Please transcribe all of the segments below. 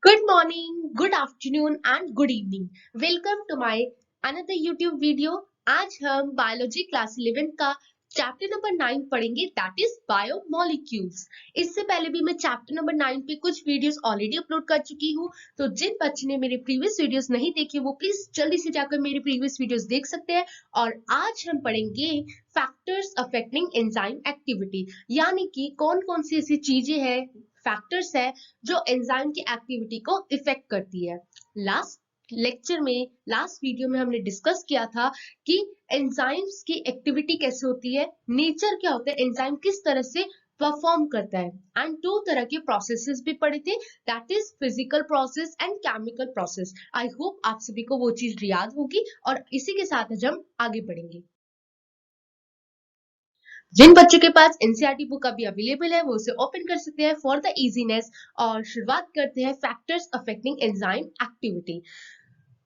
Good morning, good afternoon and good evening. Welcome to my another YouTube video. आज हम biology class 11 का chapter number 9 पढ़ेंगे that is biomolecules. इससे पहले भी मैं चैप्टर नंबर 9 पे कुछ वीडियोस ऑलरेडी अपलोड कर चुकी हूँ, तो जिन बच्चे ने मेरे प्रीवियस वीडियोस नहीं देखे वो प्लीज जल्दी से जाकर मेरे प्रीवियस वीडियोस देख सकते हैं। और आज हम पढ़ेंगे फैक्टर्स अफेक्टिंग एंजाइम एक्टिविटी, यानी कि कौन कौन सी ऐसी चीजें हैं, फैक्टर्स है जो एंजाइम की एक्टिविटी को इफेक्ट करती है। लास्ट वीडियो में हमने डिस्कस किया था कि एंजाइम्स की एक्टिविटी कैसे होती है, नेचर क्या होता है, एंजाइम किस तरह से परफॉर्म करता है, एंड दो तरह के प्रोसेसेस भी पढ़े थे, that is physical process and chemical process. I hope आप सभी को वो चीज याद होगी और इसी के साथ आज हम आगे बढ़ेंगे। जिन बच्चों के पास एनसीईआरटी बुक अभी अवेलेबल है वो उसे ओपन कर सकते हैं फॉर द इजीनेस। और शुरुआत करते हैं फैक्टर्स अफेक्टिंग एंजाइम एक्टिविटी।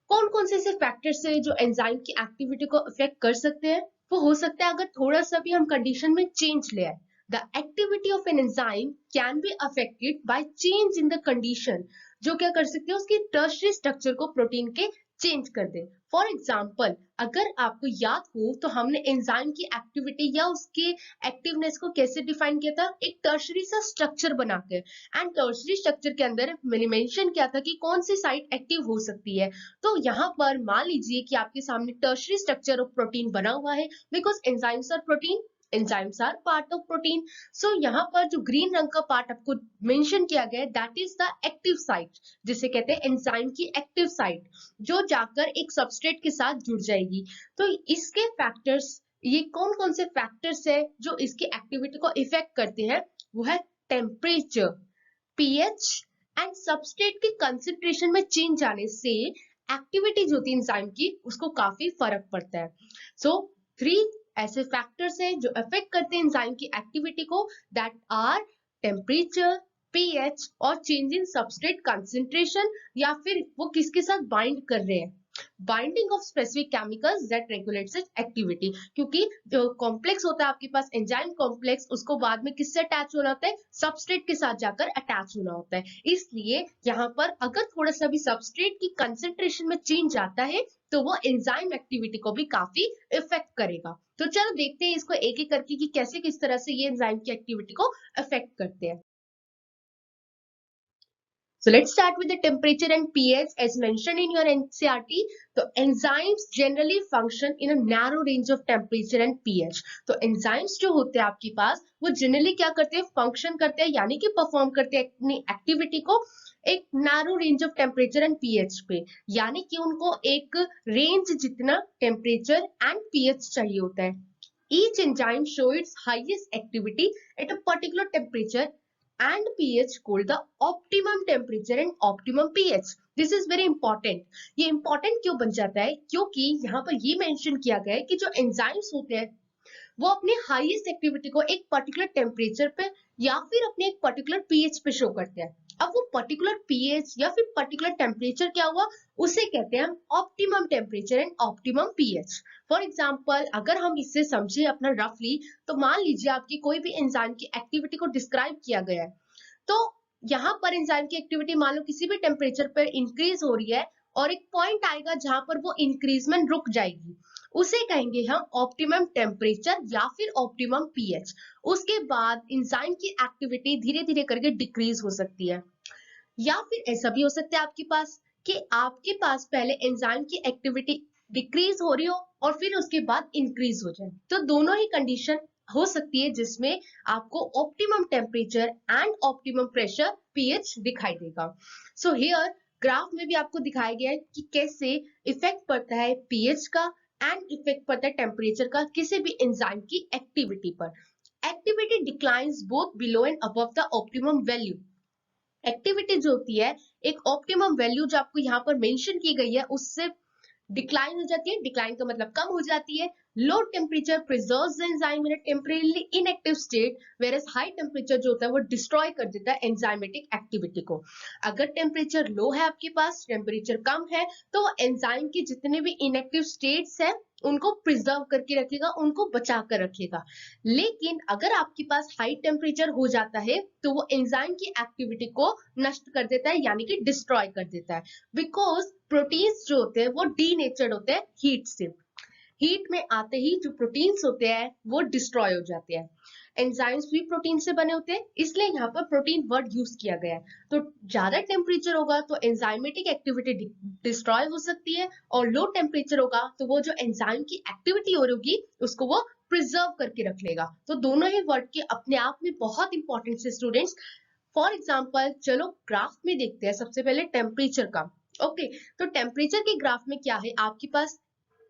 कौन कौन से ऐसे फैक्टर्स है जो एंजाइम की एक्टिविटी को अफेक्ट कर सकते हैं? वो हो सकता है अगर थोड़ा सा भी हम कंडीशन में चेंज ले आए। The activity of an enzyme can be affected by change in the condition. जो क्या कर सकते हैं, उसकी टर्शरी स्ट्रक्चर को प्रोटीन के चेंज कर दे। फॉर एग्जाम्पल, अगर आपको याद हो तो हमने एंजाइम की एक्टिविटी या उसके एक्टिवनेस को कैसे डिफाइन किया था, एक टर्शरी सा स्ट्रक्चर बना के। एंड टर्शरी स्ट्रक्चर के अंदर मैंने मेंशन किया था कि कौन सी साइट एक्टिव हो सकती है। तो यहाँ पर मान लीजिए कि आपके सामने टर्शरी स्ट्रक्चर ऑफ प्रोटीन बना हुआ है, because enzymes are protein, enzymes are part of protein. So यहाँ पर जो ग्रीन रंग का पार्ट आपको मेंशन किया गया है that is the active site, जिसे कहते हैं एंजाइम की एक्टिव साइट, जो जाकर एक सबस्ट्रेट के साथ जुड़ जाएगी। तो इसके फैक्टर्स, ये कौन कौन से फैक्टर्स है जो इसकी एक्टिविटी को इफेक्ट करते हैं? वो है टेम्परेचर, पीएच एंड सबस्ट्रेट की कंसंट्रेशन में चेंज आने से एक्टिविटी जो होती है एंजाइम की उसको काफी फर्क पड़ता है। सो थ्री ऐसे फैक्टर्स हैं जो अफेक्ट करते हैं एंजाइम की एक्टिविटी को, दैट आर टेम्परेचर, पीएच और चेंज इन सबस्ट्रेट कंसंट्रेशन, या फिर वो किसके साथ बाइंड कर रहे हैं, binding of specific chemicals that regulates it's activity. क्योंकि जो कॉम्प्लेक्स होता है आपके पास एंजाइम कॉम्प्लेक्स, उसको बाद में किससे अटैच होना होता है, सबस्ट्रेट के साथ जाकर अटैच होना होता है। इसलिए यहाँ पर अगर थोड़ा सा भी सबस्ट्रेट की कंसेंट्रेशन में चेंज आता है तो वो एंजाइम एक्टिविटी को भी काफी इफेक्ट करेगा। तो चलो देखते हैं इसको एक एक करके कि कैसे किस तरह से ये एंजाइम की एक्टिविटी को अफेक्ट करते हैं। So let's start with the temperature and pH as mentioned in your NCERT. So enzymes generally function in a narrow range of temperature and pH. तो enzymes जो होते हैं आपके पास वो जनरली क्या करते हैं, फंक्शन करते हैं, यानी कि परफॉर्म करते हैं अपनी एक्टिविटी को एक narrow range of temperature and pH पे, यानी कि उनको एक रेंज जितना टेम्परेचर एंड पीएच चाहिए होता है। Each enzyme show its highest activity at a particular temperature and pH called the optimum temperature and optimum pH. This is very important. ये important क्यों बन जाता है, क्योंकि यहाँ पर ये मेंशन किया गया है कि जो एंजाइम्स होते हैं वो अपने हाईएस्ट एक्टिविटी को एक पर्टिकुलर टेम्परेचर पे या फिर अपने एक पर्टिकुलर पीएच पे शो करते हैं। अब वो पर्टिकुलर पीएच या फिर पर्टिकुलर टेम्परेचर क्या हुआ, उसे कहते हैं हम optimum temperature and optimum pH. For example, अगर हम इससे समझे अपना रफली, तो मान लीजिए आपकी कोई भी एंजाइम की एक्टिविटी को डिस्क्राइब किया गया है, तो यहाँ पर एंजाइम की एक्टिविटी मान लो किसी भी टेम्परेचर पर इंक्रीज हो रही है और एक पॉइंट आएगा जहां पर वो इंक्रीजमेंट रुक जाएगी, उसे कहेंगे हम ऑप्टिमम टेम्परेचर या फिर ऑप्टिमम पीएच। उसके बाद एंजाइम की एक्टिविटी धीरे धीरे करके डिक्रीज हो सकती है, या फिर ऐसा भी हो सकता है आपके पास कि आपके पास पहले एंजाइम की एक्टिविटी डिक्रीज हो रही हो और फिर उसके बाद इंक्रीज हो जाए। तो दोनों ही कंडीशन हो सकती है जिसमें आपको optimum temperature and optimum pressure pH दिखाई देगा। सो हियर ग्राफ में भी आपको दिखाया गया है कि कैसे इफेक्ट पड़ता है पीएच का एंड इफेक्ट पड़ता है टेम्परेचर का किसी भी एंजाइम की एक्टिविटी पर। Activity declines both below and above the optimum value. Activity जो होती है एक ऑप्टिमम वैल्यू जो आपको यहाँ पर मेंशन की गई है उससे डिक्लाइन हो जाती है। डिक्लाइन का मतलब कम हो जाती है। Low temperature preserves the enzyme in a temporarily inactive state, whereas high temperature जो होता है वो डिस्ट्रॉय कर देता है एंजाइमेटिक एक्टिविटी को। अगर टेम्परेचर लो है आपके पास, टेम्परेचर कम है, तो एंजाइम के जितने भी इनएक्टिव स्टेट्स है उनको प्रिजर्व करके रखेगा, उनको बचा कर रखेगा। लेकिन अगर आपके पास हाई टेम्परेचर हो जाता है तो वो एंजाइम की एक्टिविटी को नष्ट कर देता है, यानी कि डिस्ट्रॉय कर देता है। बिकॉज प्रोटीन्स जो होते हैं वो डीनेचर्ड होते हैं हीट से। हीट में आते ही जो प्रोटीन्स होते हैं वो डिस्ट्रॉय हो जाते हैं। एंजाइम्स भी प्रोटीन से बने होते हैं, इसलिए यहाँ पर प्रोटीन वर्ड यूज किया गया है। तो ज्यादा टेम्परेचर होगा तो एंजाइमेटिक एक्टिविटी डिस्ट्रॉय हो सकती है, और लो टेम्परेचर होगा तो वो जो एंजाइम की एक्टिविटी हो रही होगी उसको वो प्रिजर्व करके रख लेगा। तो दोनों ही वर्ड के अपने आप में बहुत इंपॉर्टेंट है स्टूडेंट्स। फॉर एग्जाम्पल चलो ग्राफ में देखते हैं सबसे पहले टेम्परेचर का। ओके, तो टेम्परेचर के ग्राफ में क्या है, आपके पास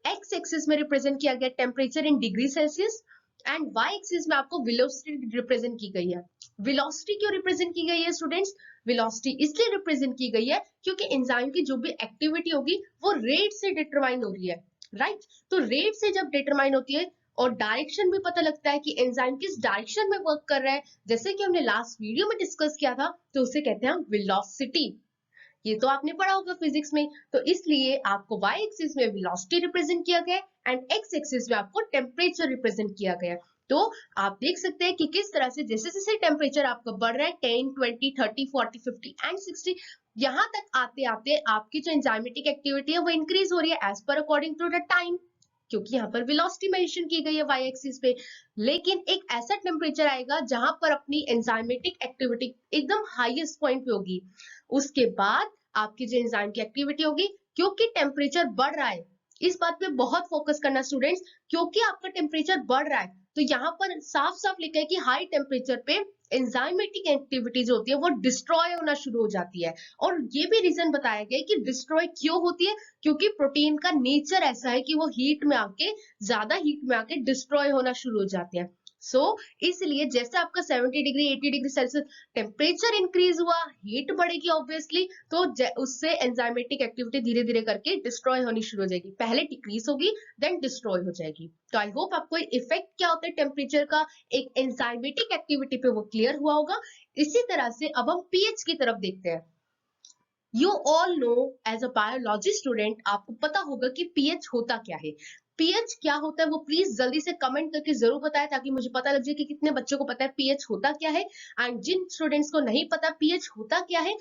एक्स एक्सिस में रिप्रेजेंट किया गया temperature in degree Celsius, and Y axis में आपको वेलोसिटी रिप्रेजेंट की गई है। वेलोसिटी क्यों रिप्रेजेंट की गई है स्टूडेंट्स? वेलोसिटी इसलिए रिप्रेजेंट की गई है क्योंकि एंजाइम की जो भी एक्टिविटी होगी वो रेट से डिटरमाइन हो रही है, राइट? तो रेट से जब डिटरमाइन होती है और डायरेक्शन भी पता लगता है कि एंजाइम किस डायरेक्शन में वर्क कर रहा है, जैसे कि हमने लास्ट वीडियो में डिस्कस किया था, तो उसे कहते हैं हम वेलोसिटी। ये तो आपने पढ़ा होगा फिजिक्स में। तो इसलिए आपको y एक्सिस में वेलोसिटी रिप्रेजेंट किया गया एंड x एक्सिस में आपको टेम्परेचर रिप्रेजेंट किया गया। तो आप देख सकते हैं कि किस तरह से जैसे जैसे टेम्परेचर आपका बढ़ रहा है 10, 20, 30, 40, 50 एंड 60, यहाँ तक आते आते आपकी जो एंजाइमेटिक एक्टिविटी है वो इंक्रीज हो रही है as per according to the time, क्योंकि यहाँ पर वेलोसिटी मेंशन की गई है y एक्सिस पे। लेकिन एक ऐसा टेम्परेचर आएगा जहां पर अपनी एंजाइमेटिक एक्टिविटी एकदम हाईएस्ट पॉइंट पे होगी। उसके बाद आपकी जो एंजाइम की एक्टिविटी होगी, क्योंकि टेम्परेचर बढ़ रहा है, इस बात पे बहुत फोकस करना स्टूडेंट्स, क्योंकि आपका टेम्परेचर बढ़ रहा है तो यहाँ पर साफ साफ लिखा है कि हाई टेम्परेचर पे एंजाइमेटिक एक्टिविटी जो होती है वो डिस्ट्रॉय होना शुरू हो जाती है। और ये भी रीजन बताया गया है कि डिस्ट्रॉय क्यों होती है, क्योंकि प्रोटीन का नेचर ऐसा है कि वो हीट में आके, ज्यादा हीट में आके डिस्ट्रॉय होना शुरू हो जाते हैं। इसलिए जैसे आपका 70 degree 80 degree Celsius temperature increase हुआ, हीट बढ़ेगी ऑब्वियसली, तो उससे एंजाइमेटिक एक्टिविटी धीरे धीरे करके डिस्ट्रॉय होनी शुरू हो जाएगी। पहले डिक्रीज होगी देन डिस्ट्रॉय हो जाएगी। तो आई होप आपको इफेक्ट क्या होता है टेम्परेचर का एक एंजाइमेटिक एक्टिविटी पे वो क्लियर हुआ होगा। इसी तरह से अब हम पीएच की तरफ देखते हैं। You all know as a biology student, आपको पता होगा कि पीएच होता क्या है। पीएच क्या होता है वो प्लीज जल्दी से कमेंट करके जरूर बताएं, ताकि मुझे पता लग जाए कि कितने बच्चों को पता है पीएच होता क्या है। एंड जिन स्टूडेंट्स को नहीं पता पीएच होता क्या है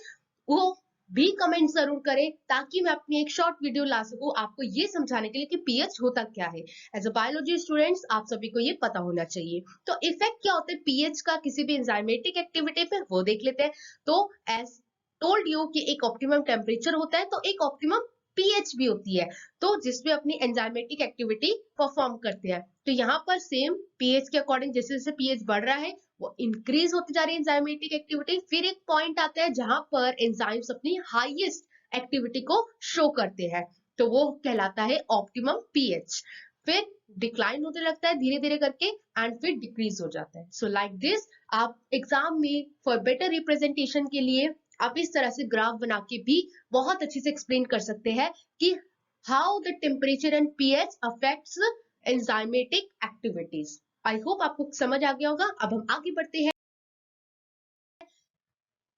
वो भी कमेंट जरूर करें, ताकि मैं अपनी एक शॉर्ट वीडियो ला सकूं आपको ये समझाने के लिए कि पीएच होता क्या है। एज अ बायोलॉजी स्टूडेंट्स आप सभी को ये पता होना चाहिए। तो इफेक्ट क्या होता है पीएच का किसी भी एंजाइमेटिक एक्टिविटी पे, वो देख लेते हैं। तो एज टोल्ड यू कि एक ऑप्टिमम टेम्परेचर होता है तो एक ऑप्टिमम पीएच भी होती है, तो जिसमें अपनी एंजाइमेटिक एक्टिविटी परफॉर्म करते हैं। तो यहाँ पर सेम पीएच के अकॉर्डिंग जैसे जैसे पीएच बढ़ रहा है वो इंक्रीज होती जा रही है एंजाइमेटिक एक्टिविटी। फिर एक पॉइंट आता है जहां पर एंजाइम्स अपनी हाईएस्ट एक्टिविटी को शो करते हैं, तो वो कहलाता है ऑप्टिमम पीएच। फिर डिक्लाइन होते लगता है धीरे धीरे करके एंड फिर डिक्रीज हो जाता है। सो लाइक दिस आप एग्जाम में फॉर बेटर रिप्रेजेंटेशन के लिए आप इस तरह से ग्राफ बना के भी बहुत अच्छे से एक्सप्लेन कर सकते हैं कि how the temperature and pH affects enzymatic activities. I hope आपको समझ आ गया होगा। अब हम आगे बढ़ते हैं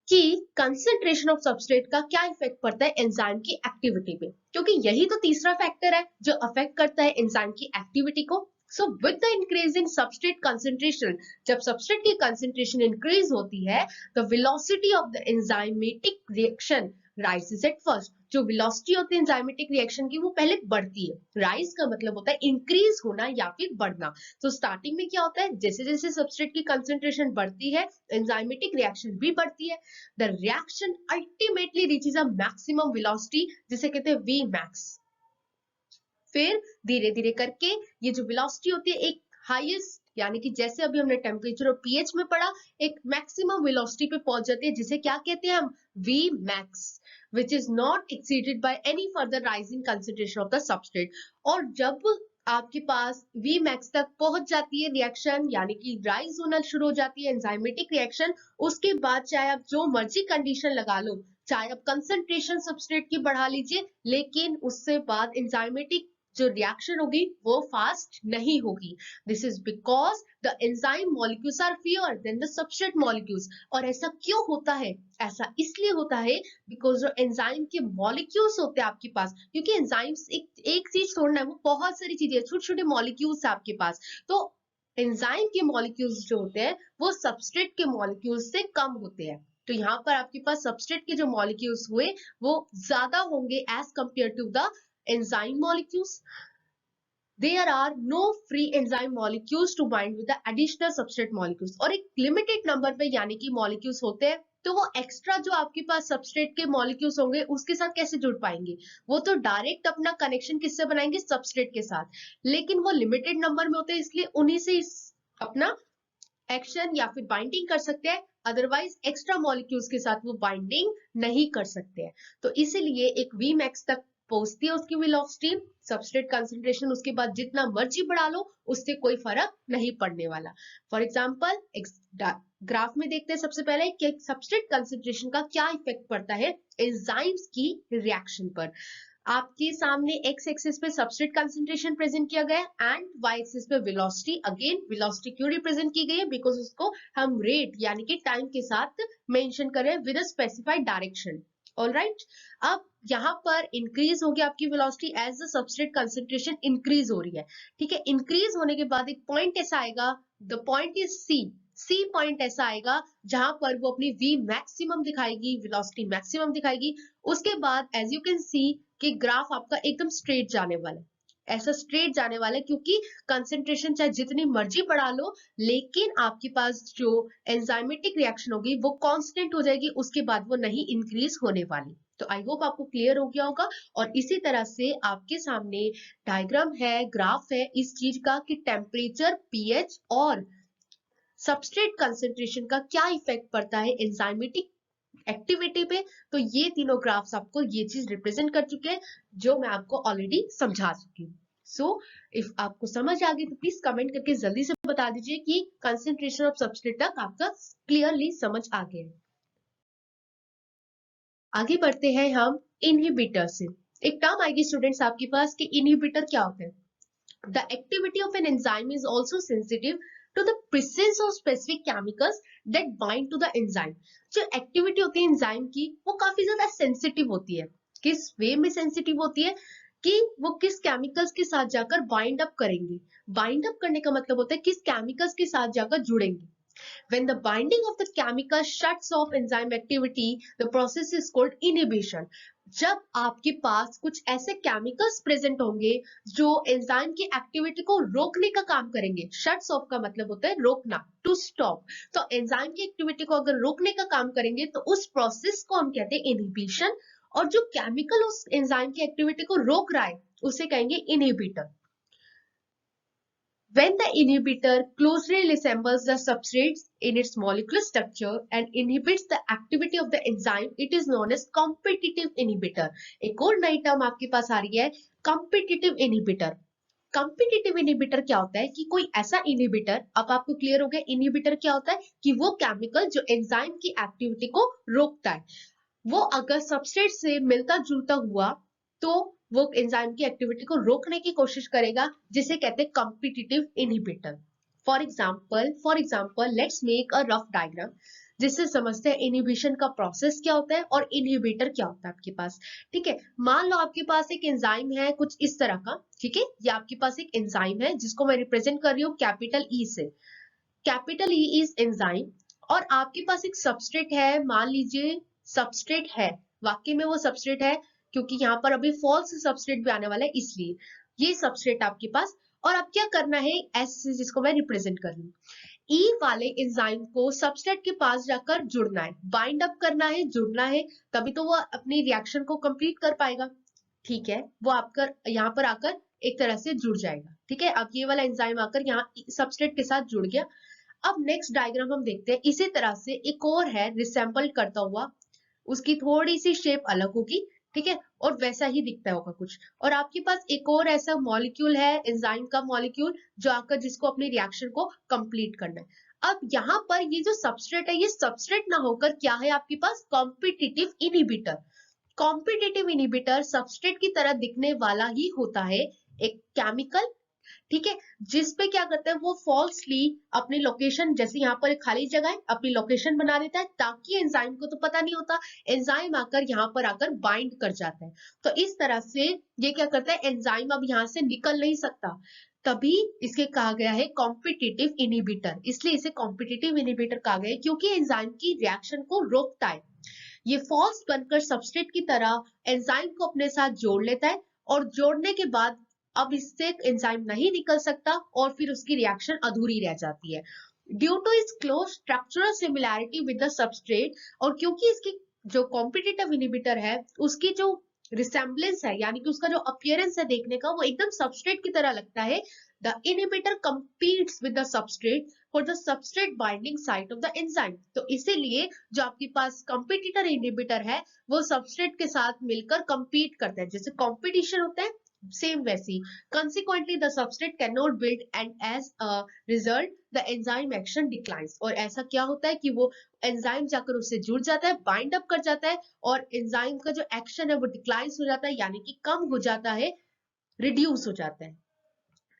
कि कंसंट्रेशन ऑफ सबस्ट्रेट का क्या इफेक्ट पड़ता है एंजाइम की एक्टिविटी पे, क्योंकि यही तो तीसरा फैक्टर है जो अफेक्ट करता है एंजाइम की एक्टिविटी को। So with the increase in substrate concentration, जब सबस्ट्रेट की कंसंट्रेशन इंक्रीज होती है the velocity of the enzymatic reaction rises at first. जो वेलोसिटी होती है एंजाइमेटिक रिएक्शन की वो पहले बढ़ती है। राइज का मतलब होता है इंक्रीज होना या फिर बढ़ना। तो स्टार्टिंग में क्या होता है, जैसे जैसे सबस्ट्रेट की कंसंट्रेशन बढ़ती है एंजाइमेटिक रिएक्शन भी बढ़ती है। The reaction ultimately reaches a maximum velocity, जिसे कहते हैं वी मैक्स। फिर धीरे धीरे करके ये जो वेलोसिटी होती है एक हाईएस्ट, यानी कि जैसे अभी हमने टेम्परेचर और पीएच में पढ़ा, एक मैक्सिमम वेलोसिटी पे पहुंच जाती है जिसे क्या कहते हैं हम, V max, which is not exceeded by any further rise in concentration of the substrate. और जब आपके पास वी मैक्स तक पहुंच जाती है रिएक्शन, यानी कि राइज होना शुरू हो जाती है एंजाइमेटिक रिएक्शन, उसके बाद चाहे आप जो मर्जी कंडीशन लगा लो, चाहे आप कंसंट्रेशन सबस्ट्रेट की बढ़ा लीजिए, लेकिन उससे बाद एंजाइमेटिक जो रिएक्शन होगी वो फास्ट नहीं होगी। This is because the enzyme molecules are fewer than the substrate molecules. और ऐसा क्यों होता है? ऐसा इसलिए होता है बिकॉज जो एंजाइम के मॉलिक्यूल्स होते हैं आपके पास, क्योंकि एंजाइम्स एक चीज छोड़ना है, वो बहुत सारी चीजें, छोटे छोटे मॉलिक्यूल्स है आपके पास। तो एंजाइम के मॉलिक्यूल्स जो होते हैं वो सबस्ट्रेट के मॉलिक्यूल्स से कम होते हैं। तो यहाँ पर आपके पास सबस्ट्रेट के जो मॉलिक्यूल्स हुए वो ज्यादा होंगे as compare to the enzyme molecules. There are no free enzyme molecules to bind with the additional substrate molecules। और एक लिमिटेड नंबर पे यानी कि मॉलिक्यूल्स होते हैं, तो वो एक्स्ट्रा जो आपके पास सबस्ट्रेट के मॉलिक्यूल्स होंगे उसके साथ कैसे जुड़ पाएंगे? वो तो डायरेक्ट अपना कनेक्शन किससे बनाएंगे? सबस्ट्रेट के साथ। लेकिन वो लिमिटेड नंबर में होते हैं, इसलिए उन्हीं से अपना एक्शन या फिर बाइंडिंग कर सकते हैं, अदरवाइज एक्स्ट्रा मॉलिक्यूल्स के साथ वो बाइंडिंग नहीं कर सकते हैं। तो इसीलिए एक Vmax तक पहुंचती है उसकी वेलोसिटी। सबस्ट्रेट कंसंट्रेशन उसके बाद जितना मर्जी बढ़ा लो उससे कोई फर्क नहीं पड़ने वाला। फॉर एग्जांपल ग्राफ में देखते हैं सबसे पहले कि सबस्ट्रेट कंसंट्रेशन का क्या इफेक्ट पड़ता है एंजाइम्स की रिएक्शन पर। आपके सामने एक्स एक्सिस पे सबस्ट्रेट कंसंट्रेशन प्रेजेंट किया गया है एंड वाई एक्सिस पे वेलोसिटी। अगेन वेलोसिटी क्यों रिप्रेजेंट की गई है? बिकॉज उसको हम रेट यानी कि टाइम के साथ मेंशन कर रहे हैं with a specified direction. Alright, अब यहाँ पर इंक्रीज हो गया आपकी velocity as the substrate concentration increase हो रही है। ठीक है, इंक्रीज होने के बाद एक पॉइंट ऐसा आएगा, the point is C point ऐसा आएगा जहां पर वो अपनी V मैक्सिमम दिखाएगी, वेलोसिटी मैक्सिमम दिखाएगी। उसके बाद एज यू कैन सी कि ग्राफ आपका एकदम स्ट्रेट जाने वाला है। ऐसा स्ट्रेट जाने वाला है क्योंकि कंसंट्रेशन चाहे जितनी मर्जी बढ़ा लो, लेकिन आपके पास जो एंजाइमेटिक रिएक्शन होगी वो कांस्टेंट हो जाएगी, उसके बाद वो नहीं इंक्रीज होने वाली। तो आई होप आपको क्लियर हो गया होगा। और इसी तरह से आपके सामने डायग्राम है, ग्राफ है इस चीज का कि टेम्परेचर, पीएच और सबस्ट्रेट कंसंट्रेशन का क्या इफेक्ट पड़ता है एंजाइमेटिक एक्टिविटी पे। तो ये तीनों ग्राफ्स आपको ये चीज रिप्रेजेंट कर चुके हैं जो मैं आपको ऑलरेडी समझा चुकी हूँ। सो इफ आपको समझ आ गई तो प्लीज कमेंट करके जल्दी से बता दीजिए कि कंसंट्रेशन ऑफ सबस्ट्रेट तक आपका क्लियरली समझ आ गया है। आगे बढ़ते हैं हम इनहिबिटर से। एक टर्म आएगी स्टूडेंट्स आपके पास कि इनहिबिटर क्या होता है। The activity of an enzyme is also sensitive to the presence of specific chemicals that bind to the enzyme। जो एक्टिविटी होती है एंजाइम की वो काफी ज्यादा सेंसिटिव होती है। किस वे में सेंसिटिव होती है? कि वो किस केमिकल्स के साथ जाकर बाइंड अप करेंगे। बाइंड अप करने का मतलब होता है किस केमिकल्स के साथ जाकर जुड़ेंगे। When the binding of the chemical shuts off enzyme activity, the process is called inhibition। जब आपके पास कुछ ऐसे केमिकल्स प्रेजेंट होंगे जो एंजाइम की एक्टिविटी को रोकने का काम करेंगे। शट्स ऑफ का मतलब होता है रोकना, टू स्टॉप। तो एंजाइम की एक्टिविटी को अगर रोकने का काम करेंगे तो उस प्रोसेस को हम कहते हैं इनहिबिशन। और जो केमिकल उस एंजाइम की एक्टिविटी को रोक रहा है उसे कहेंगे inhibitor. When the inhibitor closely resembles the substrate in its molecular structure and inhibits the activity of the enzyme, it is known as competitive inhibitor। एक और नई टर्म आपके पास आ रही है, competitive inhibitor। कॉम्पिटिटिव इनहिबिटर क्या होता है कि कोई ऐसा इनहिबिटर, अब आपको क्लियर हो गया इनहिबिटर क्या होता है कि वो केमिकल जो एंजाइम की एक्टिविटी को रोकता है, वो अगर सबस्ट्रेट से मिलता जुलता हुआ तो वो एंजाइम की एक्टिविटी को रोकने की कोशिश करेगा, जिसे कहते हैं competitive inhibitor. For example let's make a rough diagram जिससे समझते हैं इनहिबिशन का प्रोसेस क्या होता है और इनहिबिटर क्या होता है आपके पास। ठीक है, मान लो आपके पास एक एंजाइम है कुछ इस तरह का। ठीक है, ये आपके पास एक एंजाइम है जिसको मैं रिप्रेजेंट कर रही हूँ कैपिटल ई से। कैपिटल ई इज एंजाइम और आपके पास एक सबस्ट्रेट है, मान लीजिए सबस्ट्रेट है, वाकई में वो सबस्ट्रेट है क्योंकि यहाँ पर अभी फॉल्स सबस्ट्रेट भी आने वाला है, इसलिए ये सबस्ट्रेट आपके पास। और अब क्या करना है, एस जिसको मैं रिप्रेजेंट कर रही हूँ, ई वाले एंजाइम को सबस्ट्रेट के पास जाकर जुड़ना है, बाइंड अप करना है, जुड़ना है, तभी तो वो अपनी रिएक्शन को कंप्लीट कर पाएगा। ठीक है, वो आपका यहाँ पर आकर एक तरह से जुड़ जाएगा। ठीक है, अब ये वाला एंजाइम आकर यहाँ सबस्ट्रेट के साथ जुड़ गया। अब नेक्स्ट डायग्राम हम देखते हैं, इसी तरह से एक और है रिसेंबल करता हुआ, उसकी थोड़ी सी शेप अलग होगी। ठीक है, और वैसा ही दिखता होगा कुछ। और आपके पास एक और ऐसा मॉलिक्यूल है, एंजाइम का मॉलिक्यूल, जो आकर जिसको अपनी रिएक्शन को कंप्लीट करना है। अब यहाँ पर ये जो सबस्ट्रेट है, ये सबस्ट्रेट ना होकर क्या है आपके पास, competitive inhibitor. Competitive inhibitor substrate की तरह दिखने वाला ही होता है, एक केमिकल, ठीक है, जिस पे क्या करता है वो फॉल्सली अपनी लोकेशन, जैसे यहाँ पर एक खाली जगह है, अपनी लोकेशन बना देता है ताकि एंजाइम को तो पता नहीं होता, एंजाइम आकर यहाँ पर आकर बाइंड कर जाता है। तो इस तरह से ये क्या करता है, एंजाइम अब यहाँ से निकल नहीं सकता, तभी इसके कहा गया है कॉम्पिटिटिव इनहिबिटर। इसलिए इसे कॉम्पिटिटिव इनहिबिटर कहा गया है क्योंकि एंजाइम की रिएक्शन को रोकता है। ये फॉल्स बनकर सबस्ट्रेट की तरह एंजाइम को अपने साथ जोड़ लेता है, और जोड़ने के बाद अब इससे एंजाइम नहीं निकल सकता और फिर उसकी रिएक्शन अधूरी रह जाती है। Due to its close structural similarity with the substrate, और क्योंकि इसकी जो कॉम्पिटिटिव इनहिबिटर है उसकी जो रिसेम्बलेंस है, यानी कि उसका जो अपीयरेंस है देखने का, वो एकदम सबस्ट्रेट की तरह लगता है, the inhibitor competes with the substrate for the substrate binding site of the enzyme। तो इसीलिए जो आपके पास कंपिटिटर इनहिबिटर है वो सबस्ट्रेट के साथ मिलकर कंपीट करता है, जैसे कंपटीशन होता है सेम वैसी। consequently the substrate cannot build and as a result the enzyme action declines। और ऐसा क्या होता है कि वो एंजाइम जाकर उससे जुड़ जाता है, बाइंड अप कर जाता है, और एंजाइम का जो एक्शन है वो डिक्लाइंस हो जाता है, यानी कि कम हो जाता है, रिड्यूस हो जाता है।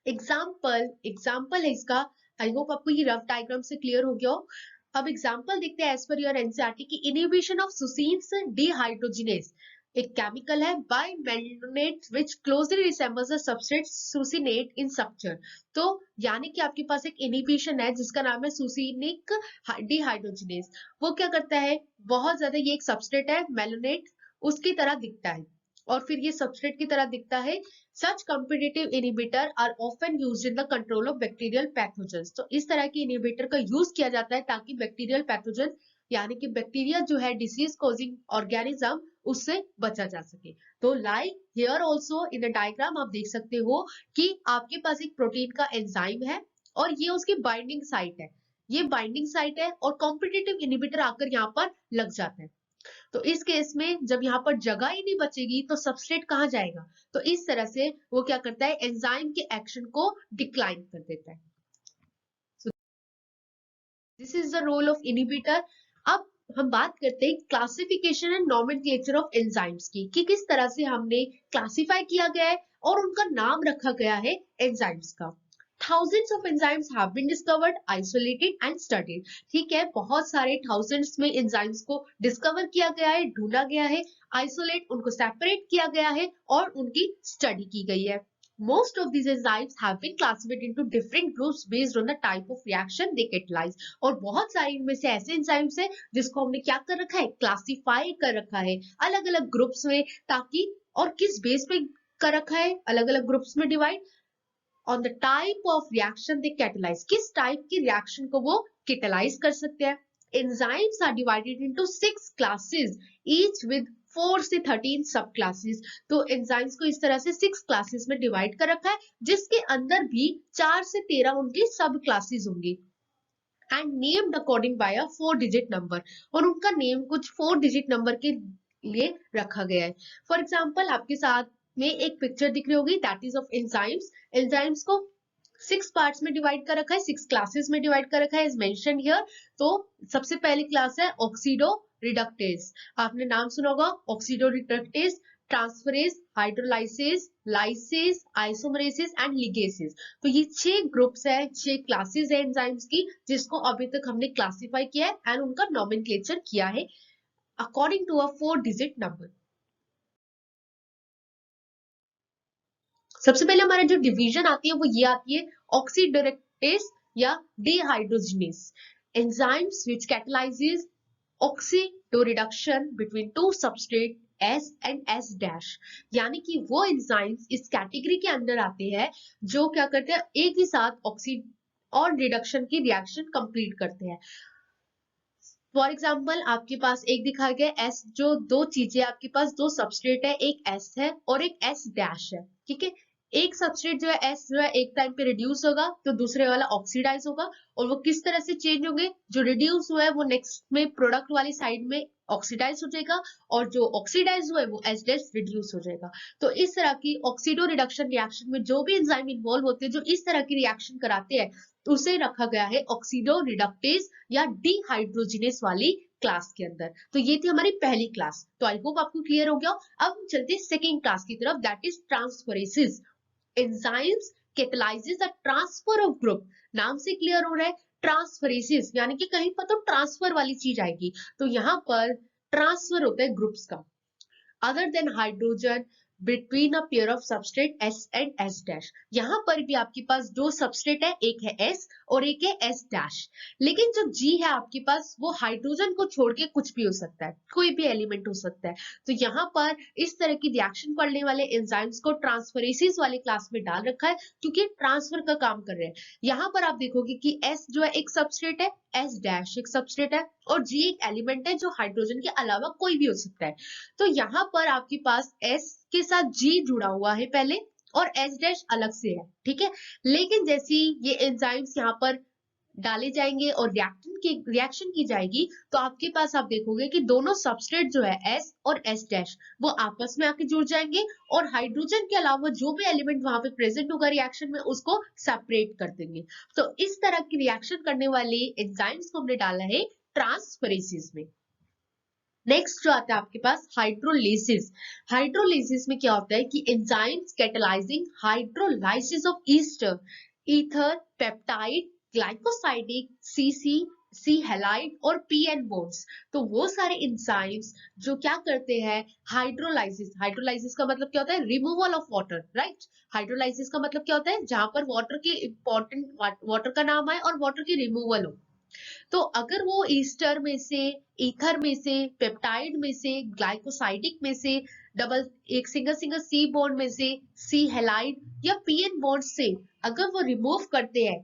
एग्जाम्पल है इसका। आई होप आपको ये रफ डायग्राम से क्लियर हो गया हो। अब एग्जाम्पल देखते हैं एज पर योर एनसीईआरटी की, इनहिबिशन ऑफ सुसीन्स डिहाइड्रोजिनेज, एक केमिकल है by malonate which closely resembles the substrate succinate in structure. तो यानी कि आपके पास एक इनहिबिशन है जिसका नाम है सुसिनिक डिहाइड्रोजिनेज। वो क्या करता है, बहुत ज्यादा, ये एक सबस्ट्रेट है मेलोनेट, उसकी तरह दिखता है, और फिर ये सबस्ट्रेट की तरह दिखता है। Such competitive inhibitor are often used in the control of bacterial pathogens। तो इस तरह के इनहिबिटर का यूज किया जाता है ताकि बैक्टीरियल पैथोजन, यानी कि बैक्टीरिया जो है डिसीज कॉजिंग ऑर्गेनिज्म, उससे बचा जा सके। तो like here also in the diagram आप देख सकते हो कि आपके पास एक प्रोटीन का एंजाइम है और ये उसकी बाइंडिंग साइट है, ये बाइंडिंग साइट है, और कॉम्पिटिटिव इनहिबिटर आकर यहाँ पर लग जाता है। तो इस केस में जब यहाँ पर जगह ही नहीं बचेगी तो सबस्ट्रेट कहाँ जाएगा, तो इस तरह से वो क्या करता है, एंजाइम के एक्शन को डिक्लाइन कर देता है। This is the role of inhibitor. अब हम बात करते हैं classification and nomenclature of enzymes की, कि किस तरह से हमने क्लासिफाई किया गया है और उनका नाम रखा गया है एंजाइम्स का। Thousands of enzymes have been discovered, isolated and studied। ठीक है, बहुत सारे thousands में enzymes को डिस्कवर किया गया है, ढूंढा गया है, आइसोलेट उनको सेपरेट किया गया है और उनकी स्टडी की गई है। Most of these enzymes have been classified into different groups based on the type of reaction they catalyze। और बहुत सारे इनमें से ऐसे enzymes है जिसको हमने क्या कर रखा है, क्लासिफाई कर रखा है अलग अलग ग्रुप्स में, ताकि, और किस बेस पे कर रखा है अलग अलग ग्रुप्स में divide, on the type of reaction they catalyze, किस टाइप की रिएक्शन को वो catalyze कर सकते हैं। Enzymes are divided into 6 classes, each with 4 से 13 सब क्लासेस। तो एंजाइम्स को इस तरह से 6 क्लासेस में डिवाइड कर रखा है, जिसके अंदर भी 4 से 13 उनकी सब क्लासेस होंगी, and named according by a 4 digit number, और उनका नेम कुछ 4 डिजिट नंबर के लिए रखा गया है। फॉर एग्जाम्पल आपके साथ में एक पिक्चर दिख रही होगी, that is of enzymes. Enzymes को 6 पार्ट्स में डिवाइड कर रखा है, 6 क्लासेस में डिवाइड कर रखा है एज मेंशन्ड हियर। तो सबसे पहली क्लास है ऑक्सीडो रिडक्टेज, आपने नाम सुना होगा oxidoreductase, transferase, hydrolases, lyases, isomerases and ligases. तो ये 6 ग्रुप्स है, 6 क्लासेस है एंजाइम्स की, जिसको अभी तक हमने क्लासिफाई किया है एंड उनका नॉमेनक्लेचर किया है according to a 4 digit number. सबसे पहले हमारा जो डिवीजन आती है वो ये आती है ऑक्सीडोरेक्टेज या dehydrogenase, enzymes which catalyzes oxidoreduction between two substrate S and S dash. यानी कि वो एंजाइम्स इस कैटेगरी के अंदर आते हैं जो क्या करते हैं, एक ही साथ ऑक्सीड और रिडक्शन की रिएक्शन कंप्लीट करते हैं। फॉर एग्जाम्पल आपके पास एक दिखाया गया एस, जो दो चीजें आपके पास, दो सबस्ट्रेट है, एक एस है और एक एस डैश है, ठीक है। एक सबस्ट्रेट जो है एस जो है एक टाइम पे रिड्यूस होगा तो दूसरे वाला ऑक्सीडाइज होगा, और वो किस तरह से चेंज होंगे, जो रिड्यूस हुआ है वो नेक्स्ट में प्रोडक्ट वाली साइड में ऑक्सीडाइज हो जाएगा, और जो ऑक्सीडाइज हुआ है वो एस डैश रिड्यूस हो जाएगा। तो इस तरह की ऑक्सीडो रिडक्शन रिएक्शन में जो भी एंजाइम इन्वॉल्व होते हैं जो इस तरह की रिएक्शन कराते हैं, उसे रखा गया है ऑक्सीडो रिडक्टेज या डिहाइड्रोजिनेस वाली क्लास के अंदर। तो ये थी हमारी पहली क्लास। तो आई होप आपको क्लियर हो गया। अब चलते हैं सेकेंड क्लास की तरफ, that is transferases. Enzymes catalyzes the transfer of group, नाम से क्लियर हो रहा है ट्रांसफरेसिस, यानी कि कहीं पर तो ट्रांसफर वाली चीज आएगी, तो यहाँ पर ट्रांसफर होता है ग्रुप्स का other than hydrogen between a pair of substrate S and S dash। यहां पर भी आपके पास दो सबस्ट्रेट है, एक है S और एक है S dash, लेकिन जो G है आपके पास वो हाइड्रोजन को छोड़ के कुछ भी हो सकता है, कोई भी एलिमेंट हो सकता है। तो यहाँ पर इस तरह की रिएक्शन करने वाले एंजाइम्स को ट्रांसफरेसिस वाले क्लास में डाल रखा है, क्योंकि ट्रांसफर का काम कर रहे हैं। यहाँ पर आप देखोगे कि S जो है एक सबस्ट्रेट है, S dash एक सबस्ट्रेट है और G एक एलिमेंट है जो हाइड्रोजन के अलावा कोई भी हो सकता है। तो यहाँ पर आपके पास S के साथ G जुड़ा हुआ है पहले और S डैश अलग से है, ठीक है। लेकिन जैसे ये एंजाइम्स यहाँ पर डाले जाएंगे और रिएक्शन की जाएगी, तो आपके पास आप देखोगे कि दोनों सबस्ट्रेट जो है S और S डैश वो आपस में आके जुड़ जाएंगे और हाइड्रोजन के अलावा जो भी एलिमेंट वहां पे प्रेजेंट होगा रिएक्शन में उसको सेपरेट कर देंगे। तो इस तरह की रिएक्शन करने वाले एंजाइम्स को हमने डाला है ट्रांसफरेसिस में। नेक्स्ट जो आता है आपके पास हाइड्रोलिसिस। हाइड्रोलिसिस में क्या होता है कि enzymes catalysing hydrolysis of ester, ether, peptide, glycosidic, C halide और पीएन बॉन्ड्स। तो वो सारे एंजाइम्स जो क्या करते हैं हाइड्रोलाइसिस। हाइड्रोलाइसिस का मतलब क्या होता है removal of water, right. Hydrolysis का मतलब क्या होता है जहां पर वाटर की इंपॉर्टेंट वाटर का नाम आए और वाटर की रिमूवल हो। तो अगर वो ईस्टर में से, ईथर में से, पेप्टाइड में से, ग्लाइकोसाइडिक में से, एक सिंगल सिंगल सी बॉन्ड में से, सी हैलाइड या पीएन बॉन्ड से अगर वो रिमूव करते हैं,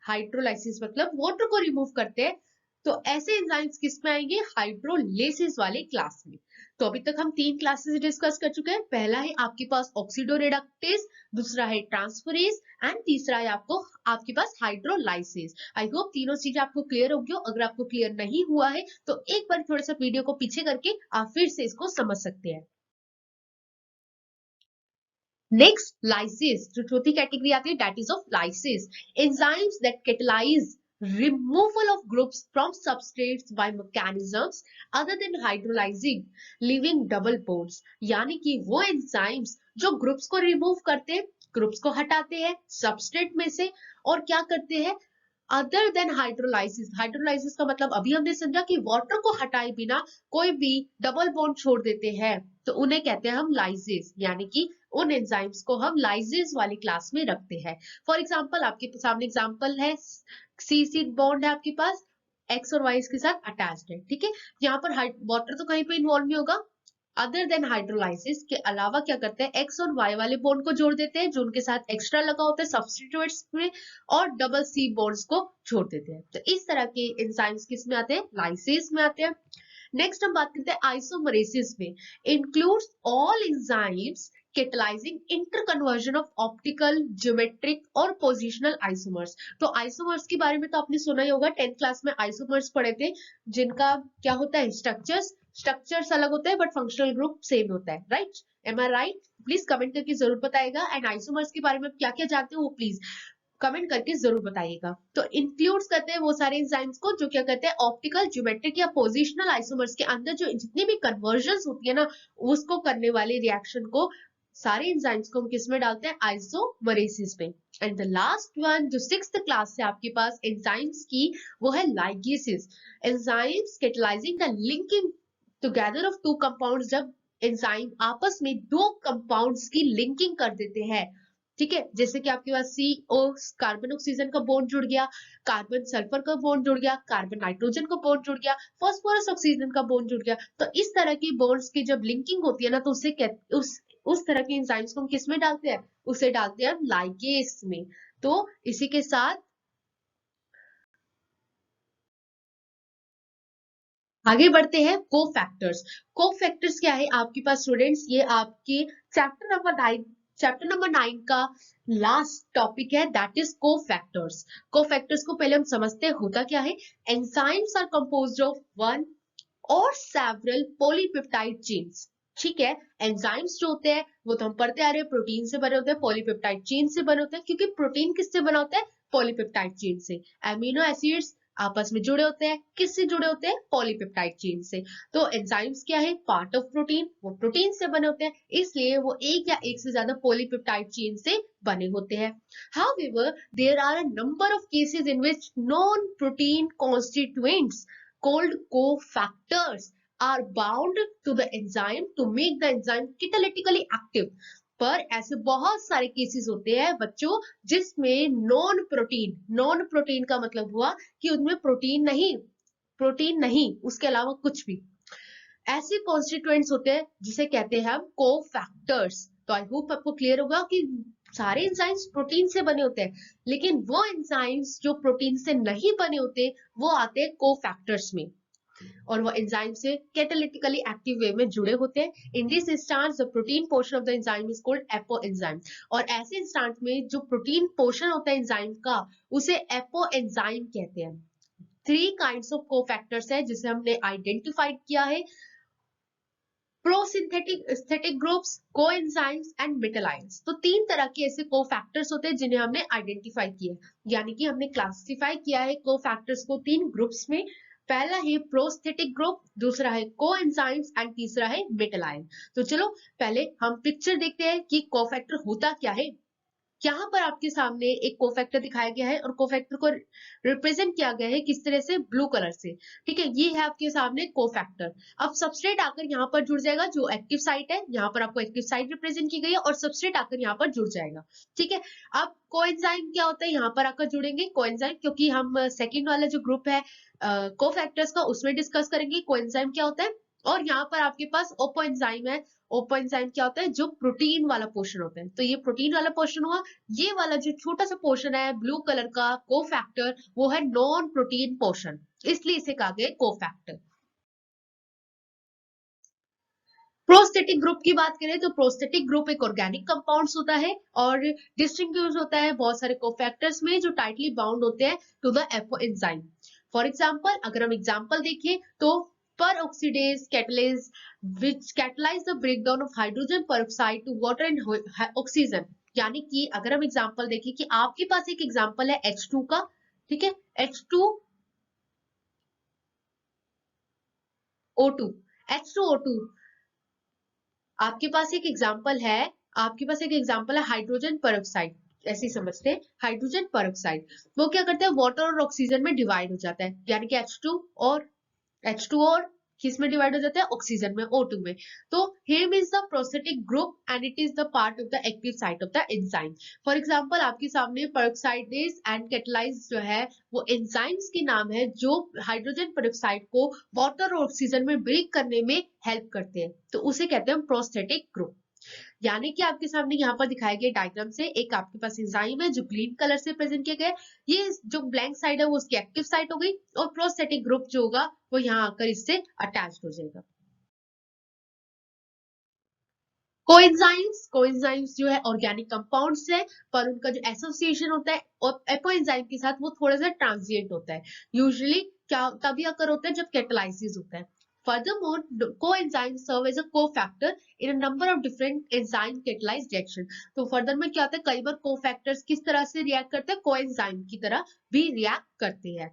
हाइड्रोलाइसिस मतलब वाटर को रिमूव करते हैं, तो ऐसे एंजाइम्स किस में आएंगे हाइड्रोलिसिस वाले क्लास में। तो अभी तक हम तीन क्लासेस डिस्कस कर चुके हैं। पहला है आपके पास ऑक्सीडोरेडक्टेज, दूसरा है ट्रांसफरेज एंड तीसरा है आपके पास हाइड्रोलाइसिस। आई होप तीनों चीजें आपको क्लियर होगी। अगर आपको क्लियर नहीं हुआ है तो एक बार थोड़ा सा वीडियो को पीछे करके आप फिर से इसको समझ सकते हैं। नेक्स्ट लाइसिस, जो चौथी कैटेगरी आती है that is of lysis, enzymes that catalyse removal of groups from substrates by mechanisms other than hydrolyzing leaving double bonds। यानी कि वो एंजाइम्स जो ग्रुप्स को रिमूव करते हैं, ग्रुप्स को हटाते हैं सबस्ट्रेट में से और क्या करते हैं अदर देन हाइड्रोलाइसिस। हाइड्रोलाइसिस का मतलब अभी हमने समझा कि वाटर को हटाए बिना कोई भी डबल बॉन्ड छोड़ देते हैं, तो उन्हें कहते हैं हम लाइसिस, यानी कि उन एंजाइम्स को हम लाइसिस वाली क्लास में रखते हैं। फॉर एग्जांपल आपके सामने एग्जांपल है, सी बॉन्ड है आपके पास, एक्स और वाई के साथ अटैच्ड है, ठीक है। यहाँ पर वाटर तो कहीं पे इन्वॉल्व नहीं होगा। अदर देन हाइड्रोलाइसिस के अलावा क्या करते हैं एक्स और वाई वाले बॉन्ड को जोड़ देते हैं जो उनके साथ एक्स्ट्रा लगा होता है सब्स्टिट्यूएंट्स में, और डबल सी बॉन्ड्स को छोड़ देते हैं। तो इस तरह के एंजाइम्स किस में आते हैं लाइसिस में आते हैं। नेक्स्ट हम बात करते हैं आइसोमरेसिस में, includes all enzymes catalysing interconversion of optical, geometric और पोजिशनल आइसोमर्स। तो आइसोमर्स के बारे में तो आपने सुना ही होगा, 10th क्लास में आइसोमर्स पढ़े थे, जिनका क्या होता है स्ट्रक्चर्स अलग होते हैं बट फंक्शनल ग्रुप सेम होता है, right. Am I right? Please comment करके जरूर बताइएगा। एंड आइसोमर्स के बारे में क्या क्या जानते हो वो प्लीज कमेंट करके जरूर बताइएगा। तो इंक्लूड्स करते हैं वो सारे एंजाइम्स को जो क्या करते हैं ऑप्टिकल, ज्योमेट्रिक या पोजिशनल आइसोमर्स के अंदर जो जितनी भी कन्वर्जन्स होती है ना उसको करने वाले रिएक्शन को, सारे एंजाइम्स को हम किस में डालते हैं आइसोमरेसिस में। एंड द लास्ट वन जो 6th क्लास से आपके पास एंजाइम्स की, वो है ligases, enzymes catalyzing the linking together of two compounds. जब एंजाइम आपस में दो कंपाउंड्स की लिंकिंग कर देते हैं, ठीक है, जैसे कि आपके पास CO कार्बन ऑक्सीजन का बॉन्ड जुड़ गया, कार्बन सल्फर का बॉन्ड जुड़ गया, कार्बन नाइट्रोजन का बॉन्ड जुड़ गया, फास्फोरस ऑक्सीजन का बॉन्ड जुड़ गया। तो इस तरह की बॉन्ड्स की जब लिंकिंग होती है ना तो उस तरह के एंजाइम्स को हम किस में डालते हैं, उसे डालते हैं लाइगेस में। तो इसी के साथ आगे बढ़ते हैं कोफैक्टर्स। कोफैक्टर्स क्या है आपके पास स्टूडेंट्स, ये आपके चैप्टर नंबर 9 का लास्ट टॉपिक है दैट इज कोफैक्टर्स। कोफैक्टर्स को पहले हम समझते हैं होता क्या है। Enzymes are composed of one or several polypeptide chains, ठीक है। एंजाइम्स जो होते हैं वो तो हम पढ़ते आ रहे हैं प्रोटीन से बने होते हैं, पॉलीपेप्टाइड चेन से बने होते हैं, क्योंकि प्रोटीन किससे बना होता है पॉलीपेप्टाइड चेन से। एमिनो एसिड्स आपस में जुड़े होते हैं, किससे जुड़े होते हैं? पॉलीपेप्टाइड चेन से। तो एंजाइम्स क्या है? पार्ट ऑफ प्रोटीन, वो प्रोटीन से बने होते हैं, इसलिए वो एक या एक से ज्यादा पॉलीपेप्टाइड चेन से बने होते हैं। However, there are a number of cases in which non-protein constituents called cofactors are bound to the enzyme to make the enzyme catalytically active. पर ऐसे बहुत सारे केसेस होते हैं बच्चों जिसमें नॉन प्रोटीन का मतलब हुआ कि उनमें प्रोटीन नहीं उसके अलावा कुछ भी ऐसे कॉन्स्टिट्यूएंट्स होते हैं जिसे कहते हैं हम कोफैक्टर्स। तो आई होप आपको क्लियर होगा कि सारे एंजाइम्स प्रोटीन से बने होते हैं, लेकिन वो एंजाइम्स जो प्रोटीन से नहीं बने होते वो आते हैं कोफैक्टर्स में, और वो एंजाइम से कैटालिटिकली एक्टिव वे में जुड़े होते हैं। In this instance the protein portion of the enzyme is called apo enzyme, और ऐसे इंस्टांस में जो प्रोटीन पोर्शन होता है एंजाइम का उसे एपो एंजाइम कहते हैं। 3 काइंड्स ऑफ कोफैक्टर्स है जिसे हमने आइडेंटिफाइड किया है, prosthetic aesthetic groups, coenzymes and metal ions. तो 3 तरह के ऐसे कोफैक्टर्स होते हैं जिन्हें हमने आइडेंटिफाई किया, यानी कि हमने क्लासिफाई किया है कोफैक्टर्स को 3 ग्रुप्स में। पहला है प्रोस्थेटिक ग्रुप, दूसरा है कोएंजाइम्स एंड तीसरा है मेटल आयन। तो चलो पहले हम पिक्चर देखते हैं कि कोफैक्टर होता क्या है। यहाँ पर आपके सामने एक कोफैक्टर दिखाया गया है और कोफैक्टर को रिप्रेजेंट किया गया है किस तरह से? ब्लू कलर से। ठीक है, ये है आपके सामने कोफैक्टर। अब सबस्ट्रेट आकर यहाँ पर जुड़ जाएगा, जो एक्टिव साइट है यहाँ पर आपको एक्टिव साइट रिप्रेजेंट की गई है, और सबस्ट्रेट आकर यहाँ पर जुड़ जाएगा। ठीक है, अब कोएंजाइम क्या होता है? यहाँ पर आकर जुड़ेंगे कोएंजाइम, क्योंकि हम सेकेंड वाला जो ग्रुप है कोफैक्टर्स का उसमें डिस्कस करेंगे कोएंजाइम क्या होता है। और यहाँ पर आपके पास ओपो एंजाइम है। ओपो एंजाइम क्या होता है? जो प्रोटीन वाला पोर्शन होता है। तो ये प्रोटीन वाला पोर्शन हुआ, ये वाला जो छोटा सा पोर्शन है ब्लू कलर का कोफैक्टर, वो है नॉन प्रोटीन पोर्शन, इसलिए इसे कहा गया कोफैक्टर। प्रोस्थेटिक ग्रुप की बात करें तो प्रोस्थेटिक ग्रुप एक ऑर्गेनिक कंपाउंड्स होता है और डिस्टिंग्विश होता है बहुत सारे कोफैक्टर्स में जो टाइटली बाउंड होते हैं to the apoenzyme. For example, अगर हम एग्जांपल देखें तो peroxidase catalase which catalyze the breakdown of hydrogen peroxide to water and oxygen। यानी कि अगर हम एग्जांपल देखें कि आपके पास एक एग्जांपल है H2 का, ठीक है, H2O2, H2O2 आपके पास एक एग्जांपल है, हाइड्रोजन पेरोक्साइड, ऐसे समझते हैं हाइड्रोजन पेरोक्साइड। वो क्या करता है? वाटर और ऑक्सीजन में डिवाइड हो जाता है, यानी कि H2 और किसमें डिवाइड हो जाता है? ऑक्सीजन में, O2 में। तो here means the prosthetic group and it is the part of the active site of the enzyme। For example आपके सामने पेरोक्साइडेज एंड कैटलाइज जो है वो एंजाइम्स के नाम है जो हाइड्रोजन पेरोक्साइड को वाटर और ऑक्सीजन में ब्रेक करने में हेल्प करते हैं, तो उसे कहते हैं प्रोस्थेटिक ग्रुप। यानी कि आपके सामने यहाँ पर दिखाया गया डायग्राम से एक आपके पास एंजाइम है जो ग्रीन कलर से प्रेजेंट किया गया है, ये जो ब्लैंक साइड है वो उसकी एक्टिव साइट हो गई, और प्रोस्थेटिक ग्रुप जो होगा वो यहाँ आकर इससे अटैच हो जाएगा। कोएंजाइम्स जो है ऑर्गेनिक कंपाउंड्स है, पर उनका जो एसोसिएशन होता है और एपोएंजाइम के साथ वो थोड़ा सा ट्रांजिएंट होता है। यूजुअली क्या तभी अकर होता है जब कैटालाइसिस होता है। Furthermore, coenzymes serve as a cofactor in a number of different enzyme catalyzed reaction। तो फर्दर में क्या होता है? कई बार कोफैक्टर्स किस तरह से रिएक्ट करते हैं? कोएंजाइम की तरह भी रिएक्ट करते हैं।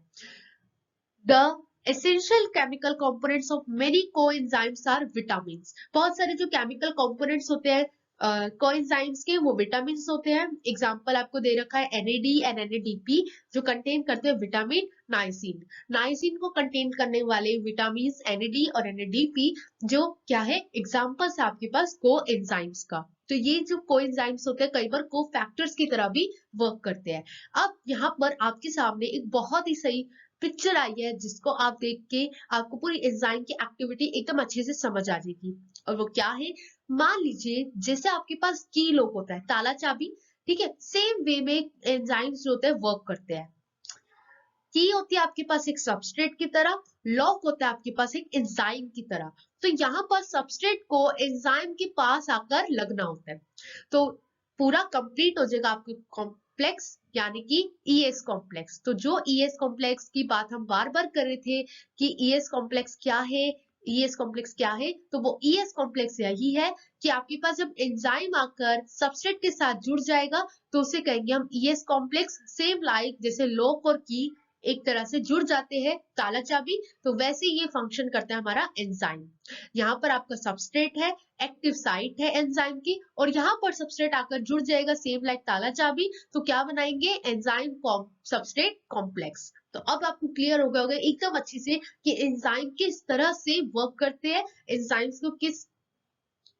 The essential chemical components of many coenzymes are vitamins। बहुत सारे जो केमिकल कंपोनेंट्स होते हैं कोएंजाइम्स के वो विटामिन होते हैं। एग्जाम्पल आपको दे रखा है NAD एंड NADP जो कंटेन करते हैं विटामिन नाइसिन। नाइसिन को कंटेन करने वाले विटामिन NAD और NADP जो क्या है? एग्जाम्पल्स है आपके पास कोएंजाइम्स का। तो ये जो कोएंजाइम्स होते हैं कई बार कोफैक्टर्स की तरह भी वर्क करते हैं। अब यहाँ पर आपके सामने एक बहुत ही सही पिक्चर आई है जिसको आप देख के आपको पूरी एंजाइम की एक्टिविटी एकदम अच्छे से समझ आ जाएगी। और वो क्या है? मान लीजिए जैसे आपके पास की लॉक होता है, ताला चाबी, ठीक है, सेम वे में एंजाइम्स जो होते हैं वर्क करते हैं। की होती है आपके पास एक सबस्ट्रेट की तरह, लॉक होता है आपके पास एक एंजाइम की तरह। तो यहाँ पर सबस्ट्रेट को एंजाइम के पास आकर लगना होता है, तो पूरा कंप्लीट हो जाएगा आपका कॉम्प्लेक्स, यानी कि ES कॉम्प्लेक्स। तो जो ES कॉम्प्लेक्स की बात हम बार बार कर रहे थे कि ES कॉम्प्लेक्स क्या है, ES कॉम्प्लेक्स क्या है, तो वो ES कॉम्प्लेक्स यही है कि आपके पास जब एंजाइम आकर सबस्ट्रेट के साथ जुड़ जाएगा तो उसे कहेंगे हम ES कॉम्प्लेक्स। सेम लाइक जैसे लॉक और की एक तरह से जुड़ जाते हैं ताला चाबी, तो वैसे ये फंक्शन करता है हमारा एंजाइम। यहाँ पर आपका सबस्ट्रेट है, एक्टिव साइट है एंजाइम की, और यहाँ पर सबस्ट्रेट आकर जुड़ जाएगा सेम लाइक ताला चाबी, तो क्या बनाएंगे, एंजाइम सबस्ट्रेट कॉम्प्लेक्स। तो अब आपको क्लियर हो गया होगा एकदम अच्छी से कि एंजाइम किस तरह से वर्क करते हैं, एंजाइम्स को किस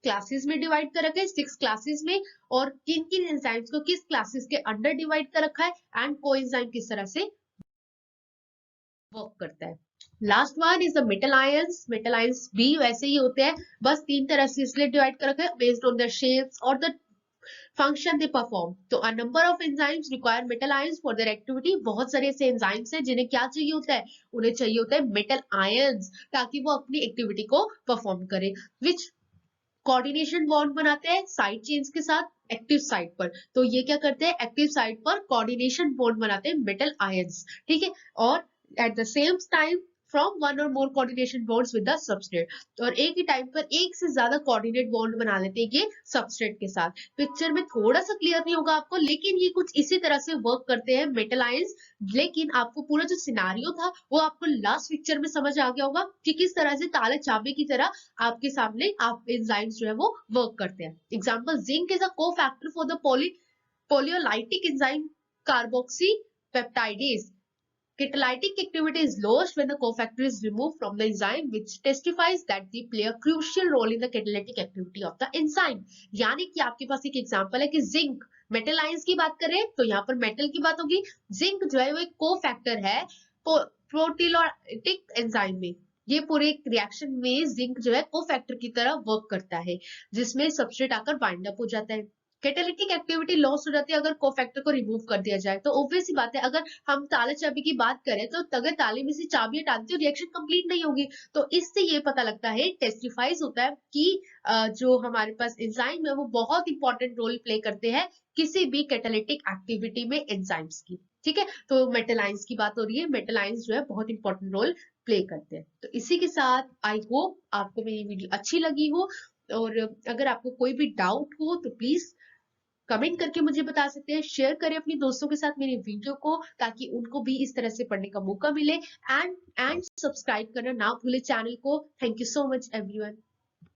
क्लासेस में डिवाइड कर रखा है, 6 क्लासेस में, और किन किन एंजाइम्स को किस क्लासेस के अंडर डिवाइड कर रखा है, एंड कोएंजाइम किस तरह से वर्क करता है। Last one is the metal ions. Metal ions भी वैसे ही होते हैं, बस 3 तरह से इसलिए डिवाइड कर रखा है बेस्ड ऑन द शेप्स और द फंक्शन दे परफॉर्म। तो a number of enzymes require metal ions for their activity. बहुत सारे ऐसे एंजाइम्स हैं जिन्हें क्या चाहिए होता है, उन्हें चाहिए होता है मेटल आयंस, ताकि वो अपनी एक्टिविटी को परफॉर्म करे, विच कोऑर्डिनेशन बॉन्ड बनाते हैं साइड चेन्स के साथ एक्टिव साइट पर। तो ये क्या करते हैं, एक्टिव साइट पर कोऑर्डिनेशन बॉन्ड बनाते हैं मेटल आयंस, ठीक है। और at the same time from one or more coordination bonds with the substrate, और एक ही टाइम पर एक से ज्यादा कोऑर्डिनेट बॉन्ड बना लेते हैं ये सबस्ट्रेट के साथ। पिक्चर में थोड़ा सा क्लियर नहीं होगा आपको, लेकिन ये कुछ इसी तरह से वर्क करते हैं मेटल आयंस। लेकिन आपको पूरा जो सिनारियो था वो आपको लास्ट पिक्चर में समझ आ गया होगा कि किस तरह से ताला चाबी की तरह आपके सामने आप एंजाइम्स जो है वो वर्क करते हैं। Example, zinc is a cofactor for the proteolytic enzyme carboxypeptidase. Catalytic activity is lowest when the cofactor is removed from the enzyme, which testifies that they play a crucial role in the catalytic activity of the enzyme. यानी कि आपके पास एक example है कि zinc, metal ions की बात करें तो यहाँ पर मेटल की बात होगी, जिंक जो है वो एक कोफैक्टर है प्रोटीलोटिक एंजाइम में। ये पूरे रिएक्शन में जिंक जो है कोफैक्टर की तरह वर्क करता है, जिसमें सबस्ट्रेट आकर बाइंड अप हो जाता है। कैटालिटिक एक्टिविटी लॉस हो जाती है अगर कोफैक्टर को रिमूव कर दिया जाए। तो ऑब्वियस सी बात है, अगर हम ताला चाबी की बात करें तो अगर ताले में से चाबी हटा दी तो रिएक्शन कंप्लीट नहीं होगी। तो इससे ये पता लगता है, टेस्टिफाइज होता है कि जो हमारे पास एंजाइम है वो बहुत इंपॉर्टेंट रोल प्ले करते हैं किसी भी कैटालिटिक एक्टिविटी में एंजाइम्स की, ठीक है। तो मेटल आयंस की बात हो रही है, मेटल आयंस जो है बहुत इंपॉर्टेंट रोल प्ले करते हैं। तो इसी के साथ आई होप आपको मेरी वीडियो अच्छी लगी हो, और अगर आपको कोई भी डाउट हो तो प्लीज कमेंट करके मुझे बता सकते हैं। शेयर करें अपने दोस्तों के साथ मेरी वीडियो को, ताकि उनको भी इस तरह से पढ़ने का मौका मिले। एंड सब्सक्राइब करना ना भूले चैनल को। Thank you so much everyone.